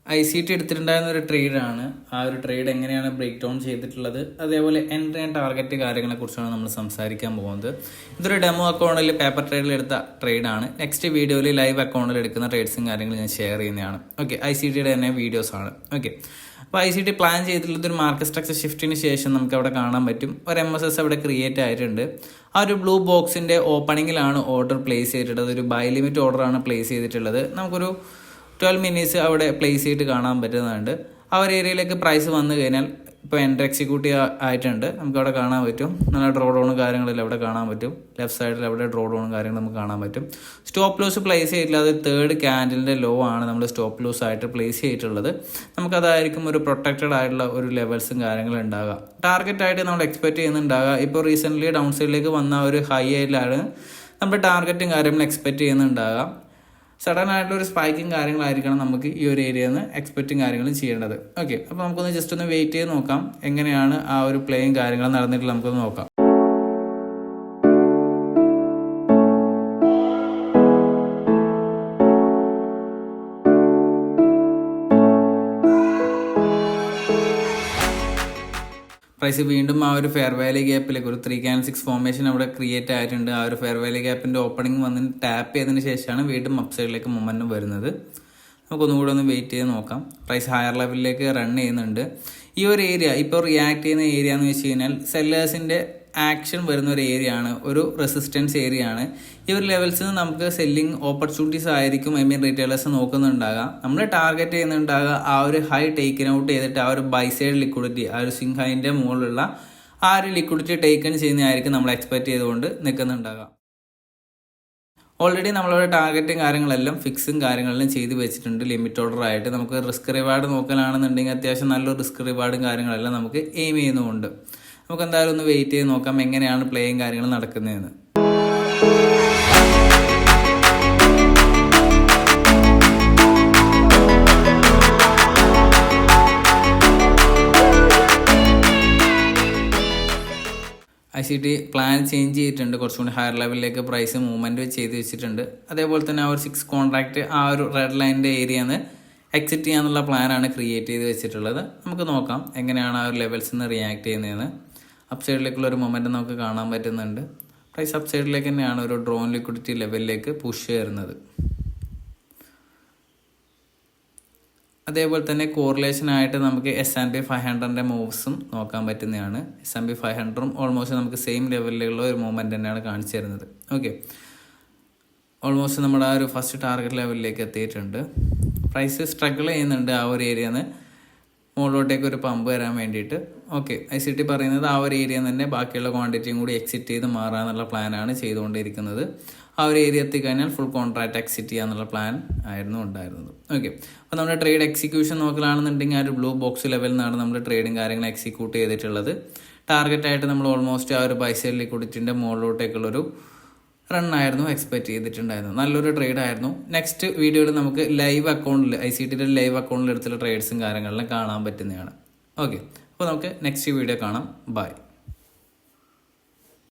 ICT എടുത്തിട്ടുണ്ടായിരുന്ന ഒരു ട്രേഡാണ്. ആ ഒരു ട്രേഡ് എങ്ങനെയാണ് ബ്രേക്ക് ഡൗൺ ചെയ്തിട്ടുള്ളത്, അതേപോലെ എൻട്രി ആൻഡ് ടാർഗറ്റ് കാര്യങ്ങളെ കുറിച്ചാണ് നമ്മൾ സംസാരിക്കാൻ പോകുന്നത്. ഇതൊരു ഡെമോ അക്കൗണ്ടിൽ പേപ്പർ ട്രേഡിൽ എടുത്ത ട്രേഡാണ്. നെക്സ്റ്റ് വീഡിയോയിൽ ലൈവ് അക്കൗണ്ടിൽ എടുക്കുന്ന ട്രേഡ്സും കാര്യങ്ങളും ഞാൻ ഷെയർ ചെയ്യുന്നതാണ്. ഓക്കെ, ICTയുടെ തന്നെ വീഡിയോസ് ആണ്. ഓക്കെ, അപ്പോൾ ICT പ്ലാൻ ചെയ്തിട്ടുള്ളത് ഒരു മാർക്കറ്റ് സ്ട്രക്ചർ ഷിഫ്റ്റിന് ശേഷം നമുക്ക് അവിടെ കാണാൻ പറ്റും. ഒരു MSS അവിടെ ക്രിയേറ്റ് ആയിട്ടുണ്ട്. ആ ഒരു ബ്ലൂ ബോക്സിന്റെ ഓപ്പണിങ്ങിലാണ് ഓർഡർ പ്ലേസ് ചെയ്തിട്ടുള്ളത്. ഒരു ബൈ ലിമിറ്റ് ഓർഡറാണ് പ്ലേസ് ചെയ്തിട്ടുള്ളത്. നമുക്കൊരു 12 മിനിറ്റ്സ് അവിടെ പ്ലേസ് ചെയ്തിട്ട് കാണാൻ പറ്റുന്നുണ്ട്. ആ ഒരു ഏരിയയിലേക്ക് പ്രൈസ് വന്നു കഴിഞ്ഞാൽ ഇപ്പോൾ എൻട്രി എക്സിക്യൂട്ടീവ് ആയിട്ടുണ്ട്. നമുക്ക് അവിടെ കാണാൻ പറ്റും. നല്ല ഡ്രോ ഡൗണും കാര്യങ്ങളെല്ലാം അവിടെ കാണാൻ പറ്റും. ലെഫ്റ്റ് സൈഡിൽ അവിടെ ഡ്രോ ഡൗണും കാര്യങ്ങളും നമുക്ക് കാണാൻ പറ്റും. സ്റ്റോപ്പ് ലോസ് പ്ലേസ് ചെയ്തിട്ടില്ല. അത് തേർഡ് ക്യാൻഡലിൻ്റെ ലോ ആണ് നമ്മൾ സ്റ്റോപ്പ് ലോസ് ആയിട്ട് പ്ലേസ് ചെയ്തിട്ടുള്ളത്. നമുക്കതായിരിക്കും ഒരു പ്രൊട്ടക്റ്റഡ് ആയിട്ടുള്ള ഒരു ലെവൽസും കാര്യങ്ങളും ഉണ്ടാകുക. ടാർഗറ്റ് ആയിട്ട് നമ്മൾ എക്സ്പെക്ട് ചെയ്യുന്നുണ്ടാകുക. ഇപ്പോൾ റീസെൻ്റ്ലി ഡൗൺ സൈഡിലേക്ക് വന്ന ഒരു ഹൈ ആയിട്ടാണ് നമ്മുടെ ടാർഗറ്റും കാര്യങ്ങളും എക്സ്പെക്ട് ചെയ്യുന്നുണ്ടാകുക. സഡൻ ആയിട്ടുള്ള ഒരു സ്പൈക്കും കാര്യങ്ങളായിരിക്കണം നമുക്ക് ഈ ഒരു ഏരിയയിൽ നിന്ന് എക്സ്പെക്റ്റും കാര്യങ്ങളും ചെയ്യേണ്ടത്. ഓക്കെ, അപ്പോൾ നമുക്കൊന്ന് ജസ്റ്റ് ഒന്ന് വെയിറ്റ് ചെയ്ത് നോക്കാം എങ്ങനെയാണ് ആ ഒരു പ്ലേയും കാര്യങ്ങളും നടന്നിട്ടുള്ള നമുക്കൊന്ന് നോക്കാം. പ്രൈസ് വീണ്ടും ആ ഒരു ഫെയർ വാല്യൂ ഗ്യാപ്പിലേക്ക് ഒരു 3 candle 6 ഫോർമേഷൻ അവിടെ ക്രിയേറ്റ് ആയിട്ടുണ്ട്. ആ ഒരു ഫെയർ വാല്യൂ ഗ്യാപ്പിന്റെ ഓപ്പണിംഗ് വന്ന് ടാപ്പ് ചെയ്തതിന് ശേഷമാണ് വീണ്ടും അപ്സൈഡിലേക്ക് മൊമെന്റം വരുന്നത്. നമുക്കൊന്നുകൂടെ ഒന്ന് വെയിറ്റ് ചെയ്ത് നോക്കാം. പ്രൈസ് ഹയർ ലെവലിലേക്ക് റൺ ചെയ്യുന്നുണ്ട്. ഈ ഒരു ഏരിയ ഇപ്പോൾ റിയാക്ട് ചെയ്യുന്ന ഏരിയ എന്ന് വെച്ച് കഴിഞ്ഞാൽ സെല്ലേഴ്സിന്റെ ആക്ഷൻ വരുന്ന ഒരു ഏരിയ ആണ്, ഒരു റെസിസ്റ്റൻസ് ഏരിയ ആണ്. ഈ ഒരു ലെവൽസിൽ നിന്ന് നമുക്ക് സെല്ലിംഗ് ഓപ്പർച്യൂണിറ്റീസ് ആയിരിക്കും റീറ്റെയിലേഴ്സ് നോക്കുന്നുണ്ടാകുക. നമ്മൾ ടാർഗറ്റ് ചെയ്യുന്നുണ്ടാകുക ആ ഒരു ഹൈ ടേക്കൻ ഔട്ട് ചെയ്തിട്ട് ആ ഒരു ബൈ സൈഡ് ലിക്വിഡിറ്റി, ആ ഒരു സ്വിംഗ് ഹൈൻ്റെ മുകളിലുള്ള ആ ഒരു ലിക്വിഡിറ്റി ടേക്കൺ ചെയ്യുന്നതായിരിക്കും നമ്മൾ എക്സ്പെക്ട് ചെയ്തുകൊണ്ട് നിൽക്കുന്നുണ്ടാകുക. ഓൾറെഡി നമ്മളവിടെ ടാർഗറ്റും കാര്യങ്ങളെല്ലാം ഫിക്സും കാര്യങ്ങളെല്ലാം ചെയ്ത് വെച്ചിട്ടുണ്ട്. ലിമിറ്റ് ഓർഡർ ആയിട്ട് നമുക്ക് റിസ്ക് റിവാർഡ് നോക്കലാണെന്നുണ്ടെങ്കിൽ അത്യാവശ്യം നല്ലൊരു റിസ്ക് റിവാർഡും കാര്യങ്ങളെല്ലാം നമുക്ക് എയിം ചെയ്യുന്നുമുണ്ട്. നമുക്ക് എന്തായാലും ഒന്ന് വെയിറ്റ് ചെയ്ത് നോക്കാം എങ്ങനെയാണ് പ്ലേയും കാര്യങ്ങളും നടക്കുന്നതെന്ന്. ICT പ്ലാൻ ചേഞ്ച് ചെയ്തിട്ടുണ്ട്. കുറച്ചുകൂടി ഹയർ ലെവലിലേക്ക് പ്രൈസ് മൂവ്മെൻറ്റ് ചെയ്ത് വെച്ചിട്ടുണ്ട്. അതേപോലെ തന്നെ ആ ഒരു 6 കോൺട്രാക്റ്റ് ആ ഒരു റെഡ് ലൈനിൻ്റെ ഏരിയയിൽ നിന്ന് എക്സിറ്റ് ചെയ്യാനുള്ള പ്ലാനാണ് ക്രിയേറ്റ് ചെയ്ത് വെച്ചിട്ടുള്ളത്. നമുക്ക് നോക്കാം എങ്ങനെയാണ് ആ ഒരു ലെവൽസിൽ നിന്ന് റിയാക്ട് ചെയ്യുന്നതെന്ന്. അപ്സൈഡിലേക്കുള്ള ഒരു മൊമെൻറ്റ് നമുക്ക് കാണാൻ പറ്റുന്നുണ്ട്. പ്രൈസ് അപ്സൈഡിലേക്ക് തന്നെയാണ് ഒരു ഡ്രോൺ ലിക്വിഡിറ്റി ലെവലിലേക്ക് പുഷ് ചെയ്യുന്നത്. അതേപോലെ തന്നെ കോറിലേഷനായിട്ട് നമുക്ക് S&P 500 മൂവ്സും നോക്കാൻ പറ്റുന്നതാണ്. S&P 500 ഓൾമോസ്റ്റ് നമുക്ക് സെയിം ലെവലിലുള്ള ഒരു മൂവ്മെൻറ്റ് തന്നെയാണ് കാണിച്ചു തരുന്നത്. ഓക്കെ, ഓൾമോസ്റ്റ് നമ്മുടെ ആ ഒരു ഫസ്റ്റ് ടാർഗറ്റ് ലെവലിലേക്ക് എത്തിയിട്ടുണ്ട്. പ്രൈസ് സ്ട്രഗിൾ ചെയ്യുന്നുണ്ട് ആ ഒരു ഏരിയയിൽ നിന്ന് മുകളിലോട്ടേക്ക് ഒരു പമ്പ് വരാൻ വേണ്ടിയിട്ട്. ഓക്കെ, ICT പറയുന്നത് ആ ഒരു ഏരിയയിൽ തന്നെ ബാക്കിയുള്ള ക്വാണ്ടിറ്റിയും കൂടി എക്സിറ്റ് ചെയ്ത് മാറാന്നുള്ള പ്ലാനാണ് ചെയ്തുകൊണ്ടിരിക്കുന്നത്. ആ ഒരു ഏരിയ എത്തിക്കഴിഞ്ഞാൽ ഫുൾ കോൺട്രാക്ട് എക്സിറ്റ് ചെയ്യാന്നുള്ള പ്ലാൻ ആയിരുന്നു ഉണ്ടായിരുന്നത്. ഓക്കെ, അപ്പോൾ നമ്മുടെ ട്രേഡ് എക്സിക്യൂഷൻ നോക്കലാണെന്നുണ്ടെങ്കിൽ ആ ഒരു ബ്ലൂ ബോക്സ് ലെവലിൽ നിന്നാണ് നമ്മൾ ട്രേഡും കാര്യങ്ങളും എക്സിക്യൂട്ട് ചെയ്തിട്ടുള്ളത്. ടാർഗറ്റായിട്ട് നമ്മൾ ഓൾമോസ്റ്റ് ആ ഒരു ബൈ സൈഡ് ലിക്വിഡിറ്റിൻ്റെ മുകളിലോട്ടേക്കുള്ളൊരു റണ്ണായിരുന്നു എക്സ്പെക്ട് ചെയ്തിട്ടുണ്ടായിരുന്നു. നല്ലൊരു ട്രേഡ് ആയിരുന്നു. നെക്സ്റ്റ് വീഡിയോയിൽ നമുക്ക് ലൈവ് അക്കൗണ്ടിൽ ICTയുടെ ലൈവ് അക്കൗണ്ടിൽ എടുത്തുള്ള ട്രേഡ്സും കാര്യങ്ങളെല്ലാം കാണാൻ പറ്റുന്നതാണ്. ഓക്കെ, അപ്പോൾ നമുക്ക് നെക്സ്റ്റ് വീഡിയോ കാണാം. ബൈ.